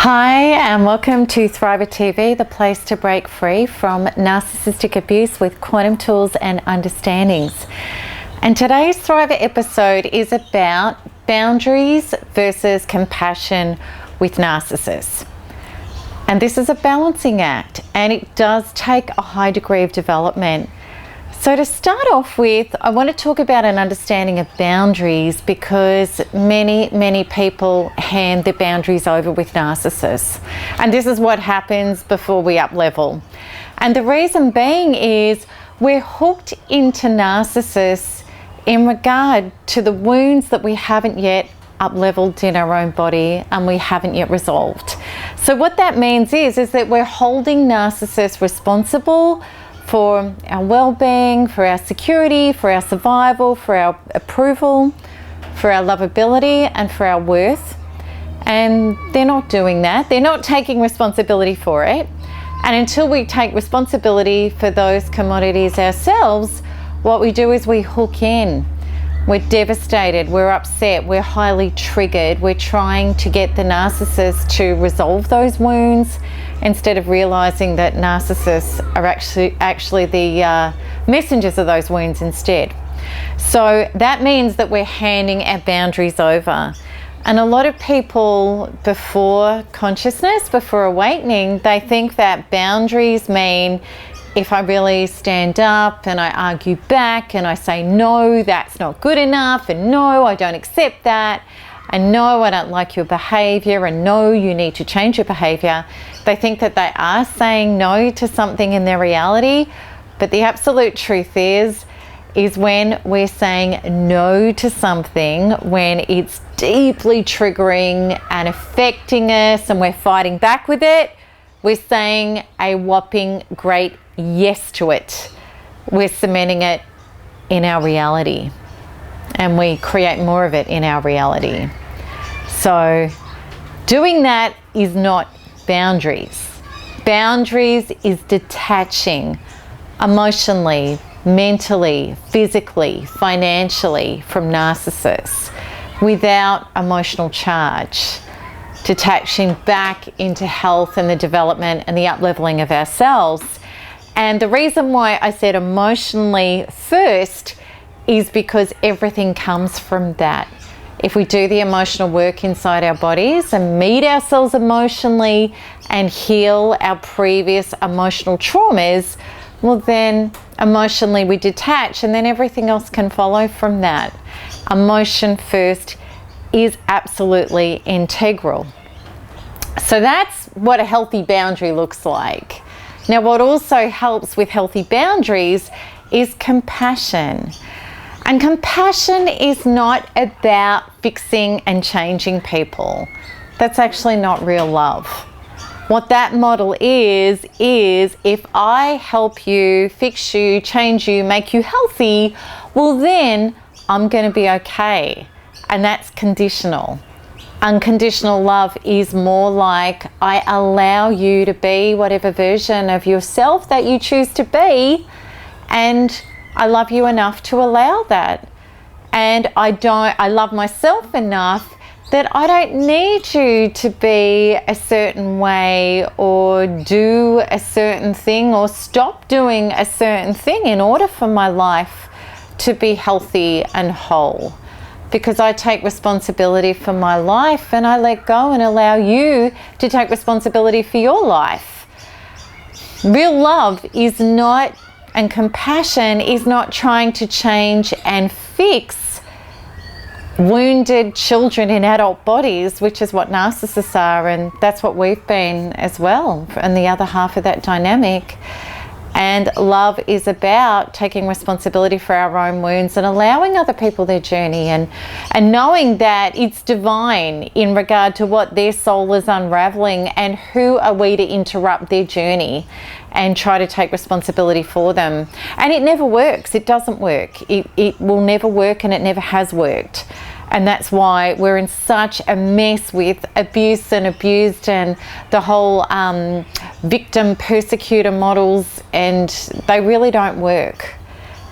Hi and welcome to Thriver TV, the place to break free from narcissistic abuse with quantum tools and understandings. And today's Thriver episode is about boundaries versus compassion with narcissists. And this is a balancing act, and it does take a high degree of development. So to start off with, I want to talk about an understanding of boundaries because many people hand their boundaries over with narcissists. And this is what happens before we up level. And the reason being is we're hooked into narcissists in regard to the wounds that we haven't yet up leveled in our own body and we haven't yet resolved. So what that means is that we're holding narcissists responsible for our well-being, for our security, for our survival, for our approval, for our lovability, and for our worth. And they're not doing that. They're not taking responsibility for it. And until we take responsibility for those commodities ourselves, what we do is we hook in. We're devastated, we're upset, we're highly triggered. We're trying to get the narcissist to resolve those wounds instead of realizing that narcissists are actually the messengers of those wounds instead. So that means that we're handing our boundaries over. And a lot of people before consciousness, before awakening, they think that boundaries mean if I really stand up and I argue back and I say, no, that's not good enough, and no, I don't accept that, and no, I don't like your behavior, and no, you need to change your behavior. They think that they are saying no to something in their reality, but the absolute truth is when we're saying no to something, when it's deeply triggering and affecting us and we're fighting back with it, we're saying a whopping great yes to it. We're cementing it in our reality, and we create more of it in our reality. So doing that is not boundaries. Boundaries is detaching emotionally, mentally, physically, financially from narcissists without emotional charge. Detaching back into health and the development and the up-leveling of ourselves. And the reason why I said emotionally first is because everything comes from that. If we do the emotional work inside our bodies and meet ourselves emotionally and heal our previous emotional traumas, well then emotionally we detach, and then everything else can follow from that. Emotion first is absolutely integral. So that's what a healthy boundary looks like. Now, what also helps with healthy boundaries is compassion. And compassion is not about fixing and changing people. That's actually not real love. What that model is if I help you, fix you, change you, make you healthy, well then I'm going to be okay. And that's conditional. Unconditional love is more like I allow you to be whatever version of yourself that you choose to be, and I love you enough to allow that. And I love myself enough that I don't need you to be a certain way or do a certain thing or stop doing a certain thing in order for my life to be healthy and whole. Because I take responsibility for my life and I let go and allow you to take responsibility for your life. Real love is not, and compassion is not trying to change and fix wounded children in adult bodies, which is what narcissists are, and that's what we've been as well, and the other half of that dynamic. And love is about taking responsibility for our own wounds and allowing other people their journey, and knowing that it's divine in regard to what their soul is unraveling, and who are we to interrupt their journey and try to take responsibility for them. And it never works. It doesn't work. It will never work, and it never has worked. And that's why we're in such a mess with abuse and abused and the whole victim persecutor models, and they really don't work.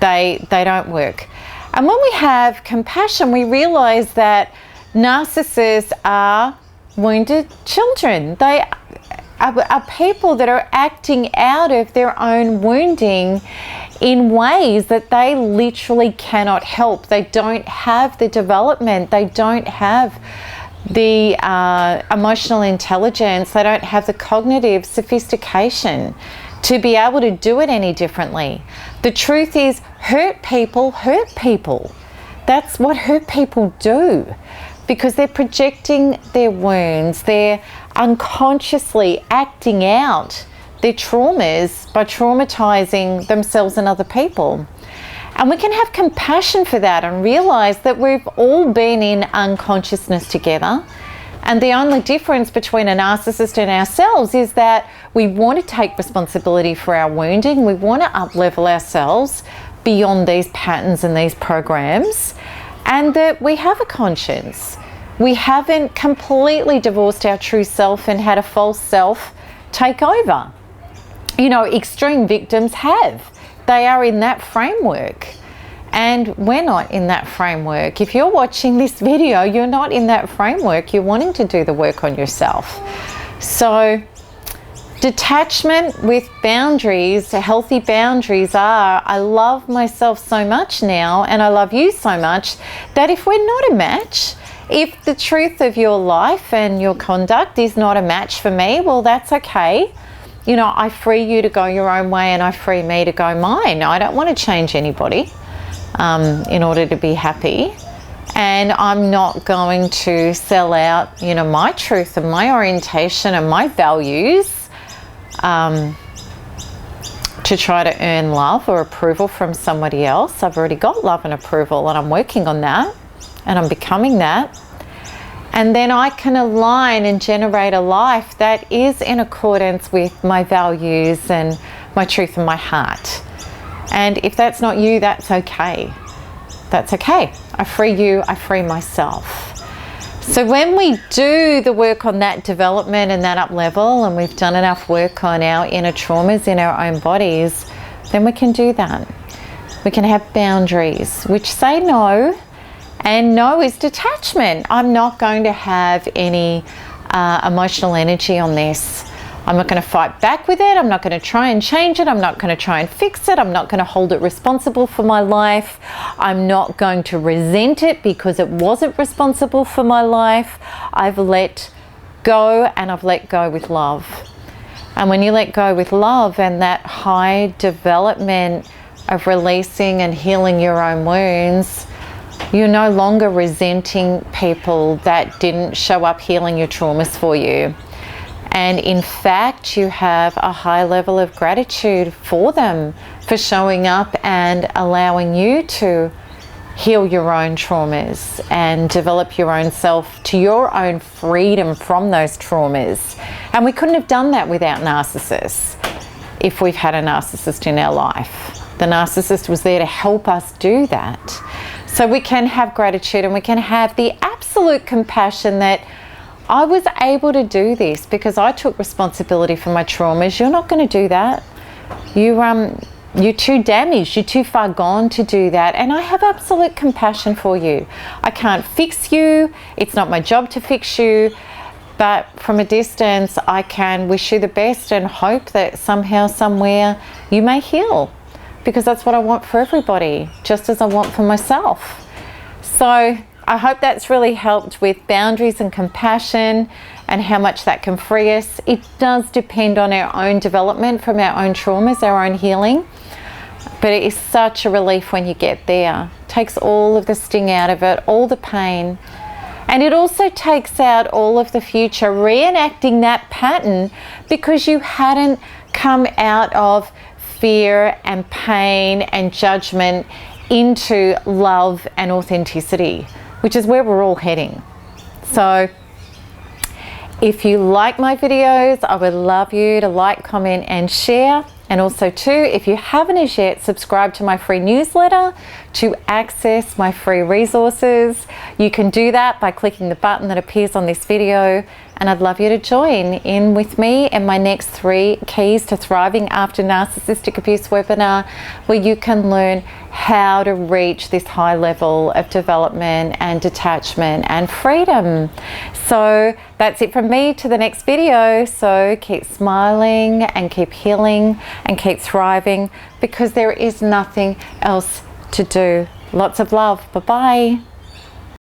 They don't work. And when we have compassion, we realize that narcissists are wounded children. They are people that are acting out of their own wounding in ways that they literally cannot help. They don't have the development. They don't have the emotional intelligence. They don't have the cognitive sophistication to be able to do it any differently. The truth is, hurt people hurt people. That's what hurt people do, because they're projecting their wounds. They're unconsciously acting out their traumas by traumatizing themselves and other people. And we can have compassion for that and realize that we've all been in unconsciousness together. And the only difference between a narcissist and ourselves is that we want to take responsibility for our wounding. We want to up-level ourselves beyond these patterns and these programs, and that we have a conscience. We haven't completely divorced our true self and had a false self take over. You know, extreme victims have. They are in that framework, and we're not in that framework. If you're watching this video, you're not in that framework. You're wanting to do the work on yourself. So detachment with boundaries, healthy boundaries are, I love myself so much now and I love you so much that if we're not a match, if the truth of your life and your conduct is not a match for me, well, that's okay. You know, I free you to go your own way and I free me to go mine. I don't want to change anybody in order to be happy. And I'm not going to sell out, you know, my truth and my orientation and my values to try to earn love or approval from somebody else. I've already got love and approval, and I'm working on that, and I'm becoming that. And then I can align and generate a life that is in accordance with my values and my truth and my heart. And if that's not you, that's okay. That's okay. I free you, I free myself. So when we do the work on that development and that up level, and we've done enough work on our inner traumas in our own bodies, then we can do that. We can have boundaries which say no, and no is detachment. I'm not going to have any emotional energy on this. I'm not going to fight back with it. I'm not going to try and change it. I'm not going to try and fix it. I'm not going to hold it responsible for my life. I'm not going to resent it because it wasn't responsible for my life. I've let go, and I've let go with love. And when you let go with love and that high development of releasing and healing your own wounds, you're no longer resenting people that didn't show up healing your traumas for you. And in fact, you have a high level of gratitude for them for showing up and allowing you to heal your own traumas and develop your own self to your own freedom from those traumas. And we couldn't have done that without narcissists if we've had a narcissist in our life. The narcissist was there to help us do that. So we can have gratitude, and we can have the absolute compassion that I was able to do this because I took responsibility for my traumas. You're not going to do that. You're too damaged. You're too far gone to do that. And I have absolute compassion for you. I can't fix you. It's not my job to fix you. But from a distance, I can wish you the best and hope that somehow, somewhere, you may heal. Because that's what I want for everybody, just as I want for myself. So I hope that's really helped with boundaries and compassion and how much that can free us. It does depend on our own development from our own traumas, our own healing. But it is such a relief when you get there. It takes all of the sting out of it, all the pain. And it also takes out all of the future reenacting that pattern because you hadn't come out of fear and pain and judgment into love and authenticity, which is where we're all heading. So if you like my videos, I would love you to like, comment and share. And also too, if you haven't as yet, subscribe to my free newsletter to access my free resources. You can do that by clicking the button that appears on this video And I'd love you to join in with me in my next 3 keys to thriving after narcissistic abuse webinar, where you can learn how to reach this high level of development and detachment and freedom. So that's it from me to the next video. So keep smiling and keep healing and keep thriving, because there is nothing else to do. Lots of love. Bye-bye.